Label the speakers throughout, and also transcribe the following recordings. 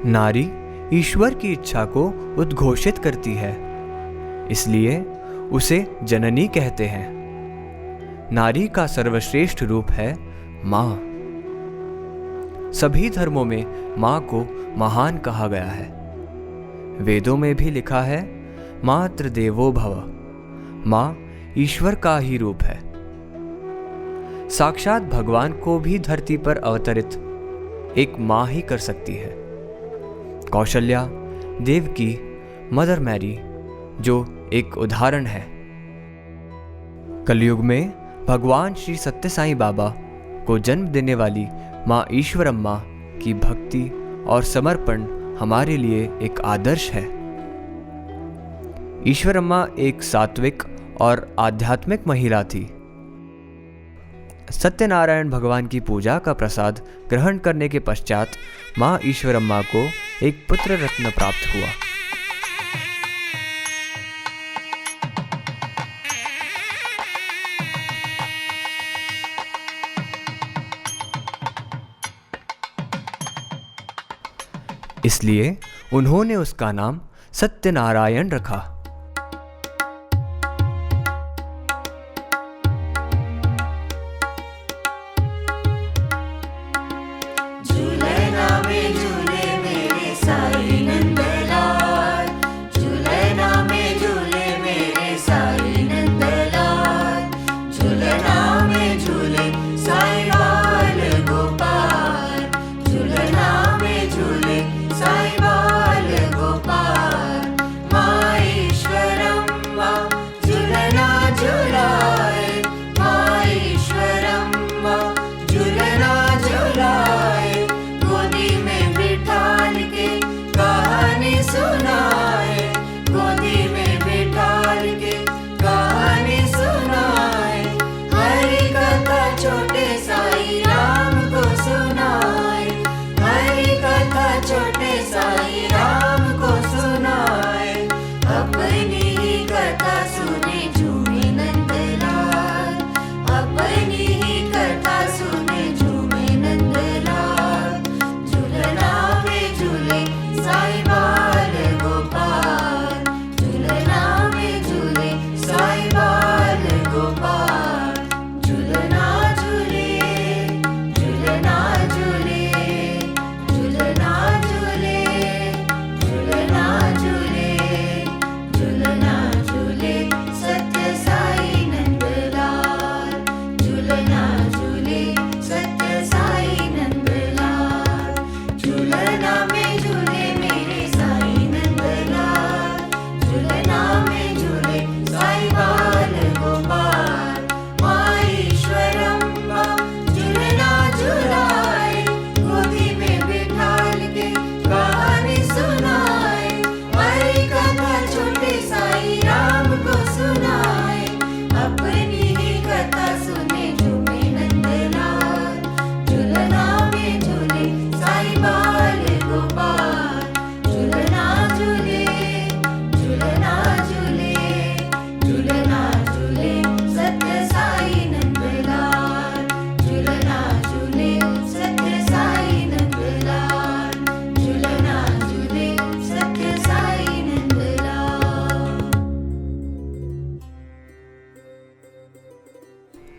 Speaker 1: नारी ईश्वर की इच्छा को उद्घोषित करती है, इसलिए उसे जननी कहते हैं। नारी का सर्वश्रेष्ठ रूप है माँ। सभी धर्मों में माँ को महान कहा गया है। वेदों में भी लिखा है, मातृ देवो भव। माँ ईश्वर का ही रूप है। साक्षात भगवान को भी धरती पर अवतरित एक माँ ही कर सकती है। कौशल्या, देवकी, मदर मैरी जो एक उदाहरण है। कलयुग में भगवान श्री सत्य साईं बाबा को जन्म देने वाली माँ ईश्वरम्मा की भक्ति और समर्पण हमारे लिए एक आदर्श है। ईश्वरम्मा एक सात्विक और आध्यात्मिक महिला थी। सत्यनारायण भगवान की पूजा का प्रसाद ग्रहण करने के पश्चात माँ ईश्वरम्मा को एक पुत्र रत्न प्राप्त हुआ। इसलिए उन्होंने उसका नाम सत्यनारायण रखा।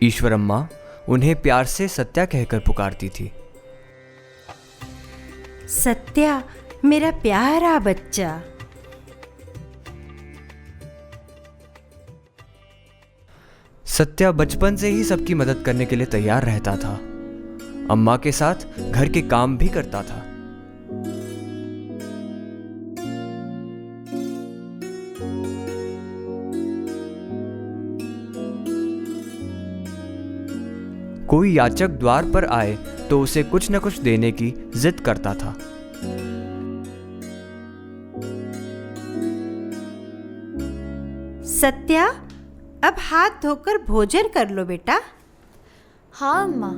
Speaker 1: ईश्वरम्मा उन्हें प्यार से सत्या कहकर पुकारती थी।
Speaker 2: सत्या, मेरा प्यारा बच्चा।
Speaker 1: सत्या बचपन से ही सबकी मदद करने के लिए तैयार रहता था। अम्मा के साथ घर के काम भी करता था। कोई याचक द्वार पर आए तो उसे कुछ न कुछ देने की जिद करता था।
Speaker 2: सत्या, अब हाथ धोकर भोजन कर लो बेटा।
Speaker 3: हाँ अम्मा।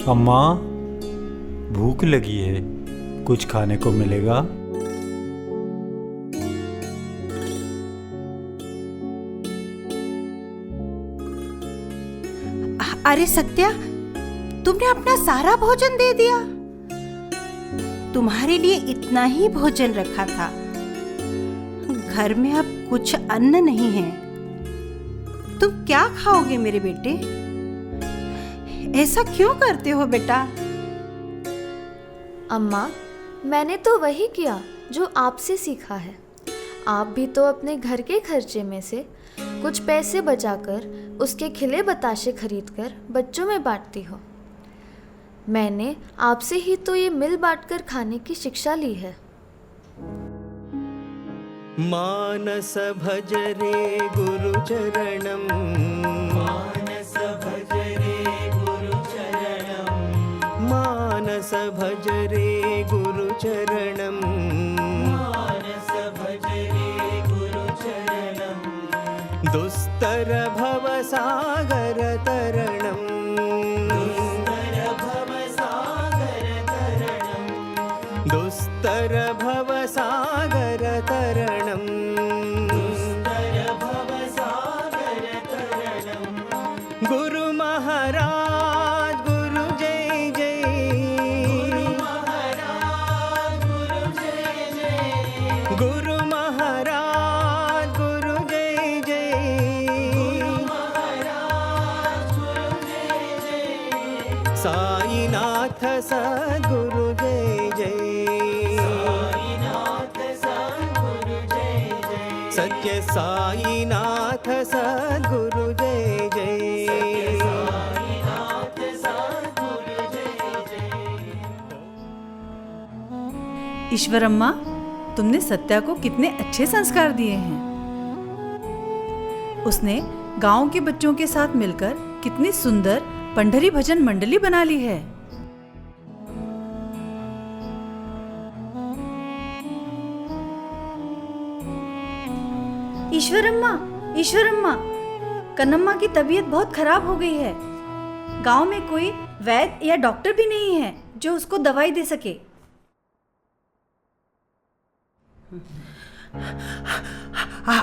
Speaker 4: अम्मा, भूख लगी है, कुछ खाने को मिलेगा?
Speaker 2: अरे सत्या, तुमने अपना सारा भोजन दे दिया। तुम्हारे लिए इतना ही भोजन रखा था। घर में अब कुछ अन्न नहीं है। तुम क्या खाओगे मेरे बेटे? ऐसा क्यों करते हो बेटा?
Speaker 3: अम्मा, मैंने तो वही किया जो आपसे सीखा है। आप भी तो अपने घर के खर्चे में से कुछ पैसे बचाकर उसके खिले बताशे खरीदकर बच्चों में बांटती हो। मैंने आपसे ही तो ये मिल बांटकर खाने की शिक्षा ली है।
Speaker 1: मानस भज रे गुरु चरणम, मानस भज रे गुरु चरणम, मानस भज रे गुरु चरणम, मानस भज रे गुरु चरणम, दुस्तर भव सागर तरणम, दुस्तर भव सागर तरणम, दुस्तर भव सागर तरणम, दुस्तर भव सागर तरणम। गुरु महाराज गुरु जय जय, गुरु महाराज गुरु जय जय, गुरु महाराज गुरु जय जय, गुरु महाराज गुरु जय जय, साईनाथ सद्गुरु जय जय, साईनाथ सद्गुरु जय जय, सत्य साईनाथ सद्गुरु जय जय, साईनाथ सद्गुरु जय जय।
Speaker 5: ईश्वरम्मा, तुमने सत्या को कितने अच्छे संस्कार दिए हैं। उसने गांव के बच्चों के साथ मिलकर कितनी सुंदर पंडरी भजन मंडली बना ली है। ईश्वरम्मा, ईश्वरम्मा, कन्नम्मा की तबीयत बहुत खराब हो गई है। गांव में कोई वैद्य या डॉक्टर भी नहीं है जो उसको दवाई दे सके।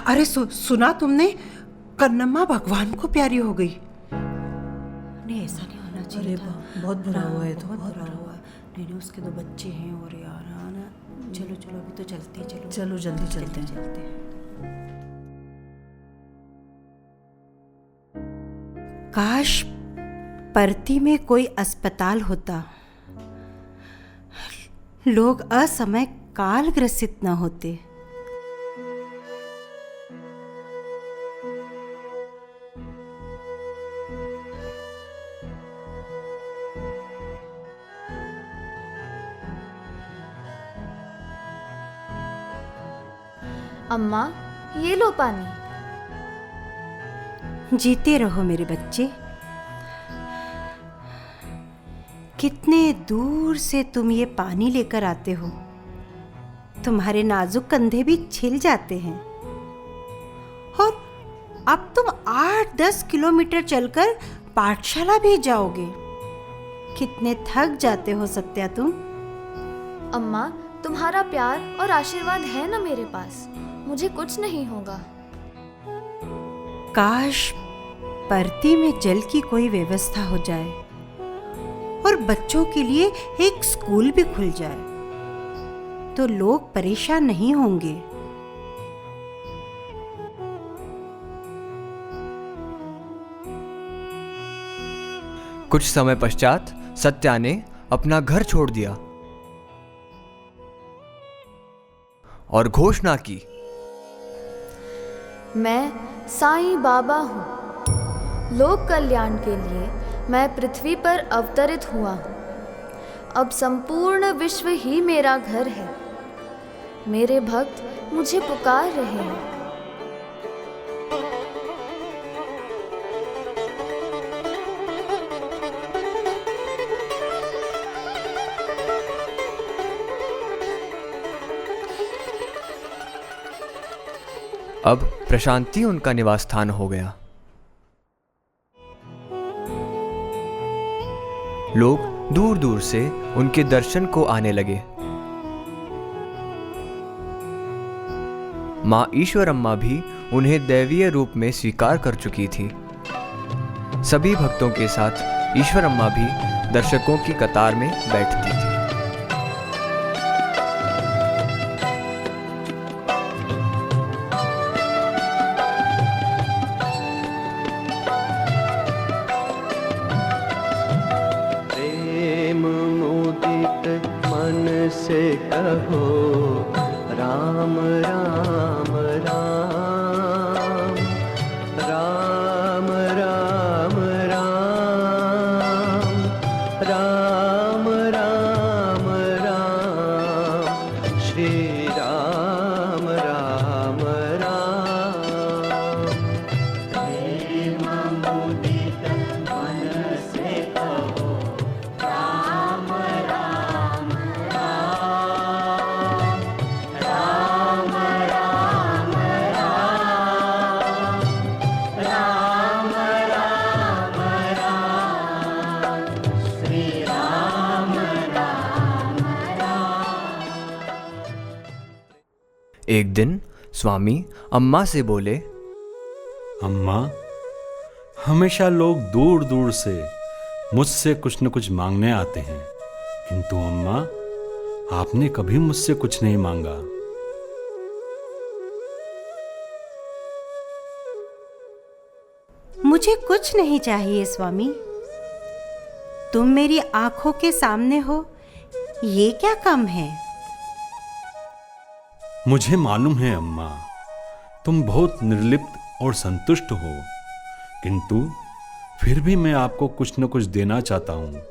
Speaker 2: अरे सुना तुमने? कन्नम्मा भगवान को प्यारी हो गई। नहीं, ऐसा नहीं होना चाहिए था।
Speaker 5: बहुत बुरा हुआ है तो,
Speaker 2: बहुत बुरा हुआ। नहीं, उसके 2 बच्चे हैं और यार ना। चलो चलो, अभी तो चलते हैं।
Speaker 5: चलो जल्दी चलते हैं।
Speaker 2: काश परती में कोई अस्पताल होता, लोग असमय काल ग्रसित न होते।
Speaker 3: अम्मा, ये लो पानी।
Speaker 2: जीते रहो मेरे बच्चे। कितने दूर से तुम ये पानी लेकर आते हो। तुम्हारे नाजुक कंधे भी छिल जाते हैं। और अब तुम 8-10 किलोमीटर चलकर पाठशाला भी जाओगे। कितने थक जाते हो सत्या तुम।
Speaker 3: अम्मा, तुम्हारा प्यार और आशीर्वाद है ना मेरे पास, मुझे कुछ नहीं होगा।
Speaker 2: काश परती में जल की कोई व्यवस्था हो जाए और बच्चों के लिए एक स्कूल भी खुल जाए, तो लोग परेशान नहीं होंगे।
Speaker 1: कुछ समय पश्चात सत्या ने अपना घर छोड़ दिया और घोषणा की,
Speaker 3: मैं साईं बाबा हूँ। लोक कल्याण के लिए मैं पृथ्वी पर अवतरित हुआ हूँ। अब संपूर्ण विश्व ही मेरा घर है। मेरे भक्त मुझे पुकार रहे हैं।
Speaker 1: अब प्रशांति उनका निवास स्थान हो गया। लोग दूर दूर से उनके दर्शन को आने लगे। माँ ईश्वरम्मा भी उन्हें दैवीय रूप में स्वीकार कर चुकी थी। सभी भक्तों के साथ ईश्वरम्मा भी दर्शकों की कतार में बैठती थी।
Speaker 6: प्रेम मुदित मन से कहो राम राम राम, राम राम राम, राम राम राम, श्री राम राम राम। प्रेम मुदित मन से कहो राम राम राम, राम राम राम, राम राम राम, श्री राम राम राम।
Speaker 1: एक दिन स्वामी अम्मा से बोले,
Speaker 4: अम्मा, हमेशा लोग दूर दूर से मुझसे कुछ न कुछ मांगने आते हैं, किंतु अम्मा, आपने कभी मुझसे कुछ नहीं मांगा।
Speaker 2: मुझे कुछ नहीं चाहिए स्वामी। तुम मेरी आंखों के सामने हो, ये क्या कम है?
Speaker 4: मुझे मालूम है अम्मा, तुम बहुत निर्लिप्त और संतुष्ट हो, किंतु फिर भी मैं आपको कुछ न कुछ देना चाहता हूँ।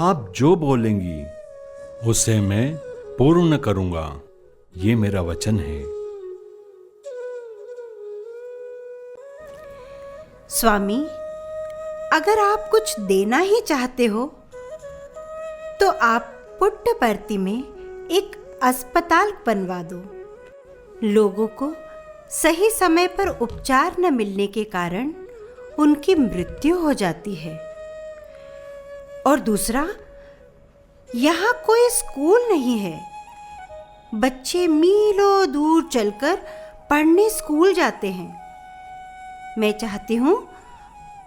Speaker 4: आप जो बोलेंगी उसे मैं पूर्ण करूँगा, ये मेरा वचन है।
Speaker 2: स्वामी, अगर आप कुछ देना ही चाहते हो तो आप पुट्टपर्ती में एक अस्पताल बनवा दो। लोगों को सही समय पर उपचार न मिलने के कारण उनकी मृत्यु हो जाती है। और दूसरा, यहाँ कोई स्कूल नहीं है। बच्चे मीलों दूर चलकर पढ़ने स्कूल जाते हैं। मैं चाहती हूँ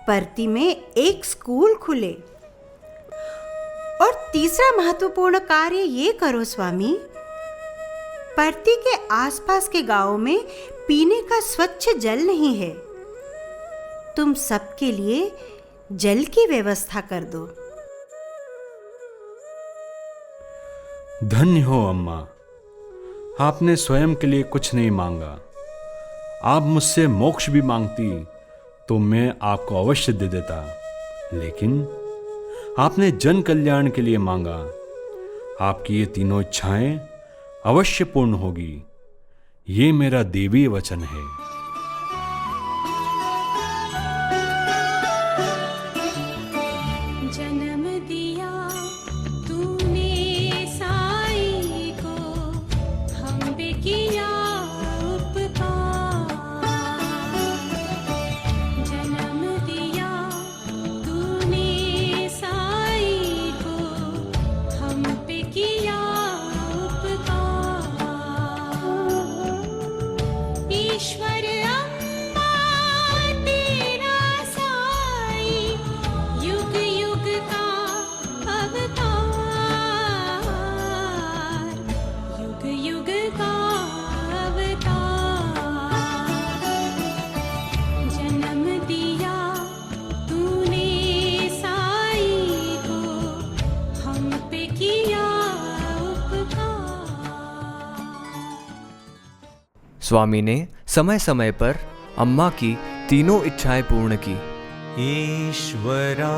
Speaker 2: पर्ती में एक स्कूल खुले। और तीसरा महत्वपूर्ण कार्य ये करो स्वामी, पर्ती के आसपास के गांवों में पीने का स्वच्छ जल नहीं है। तुम सबके लिए जल की व्यवस्था कर दो।
Speaker 4: धन्य हो अम्मा, आपने स्वयं के लिए कुछ नहीं मांगा। आप मुझसे मोक्ष भी मांगती तो मैं आपको अवश्य दे देता, लेकिन आपने जन कल्याण के लिए मांगा। आपकी ये तीनों इच्छाएं अवश्य पूर्ण होगी, ये मेरा देवी वचन है।
Speaker 7: जन्म दिया तूने साईं को, हम पे किया उपकार। जन्म दिया तूने साईं को, हम पे किया उपकार। ईश्वर अम्मा तेरा साईं, युग युग का अवतार, युग युग का अवतार। जन्म दिया तूने साईं को, हम पे किया उपकार।
Speaker 1: स्वामी ने समय समय पर अम्मा की तीनों इच्छाएं पूर्ण की।
Speaker 8: ईश्वराम्बा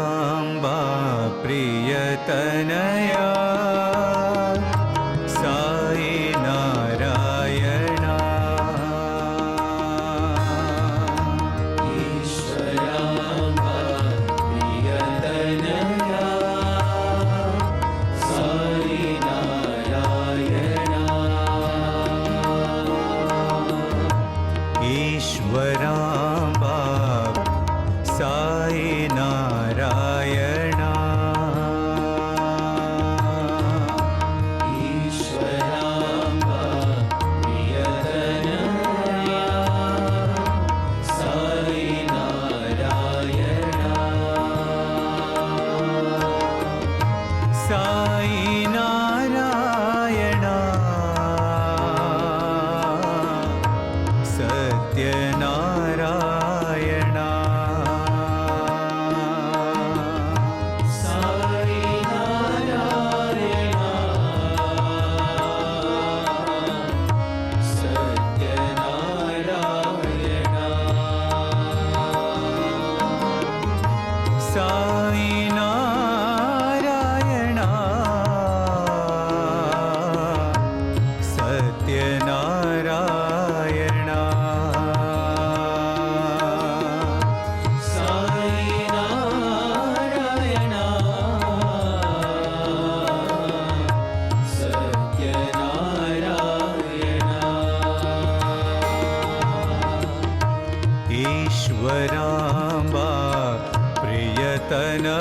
Speaker 8: प्रियतनया, साई नारायणा। ईश्वराम्बा प्रियतनया, साई नारायणा। ईश्वराम्बा साई नारायणा। ईश्वराम्बा प्रियतनया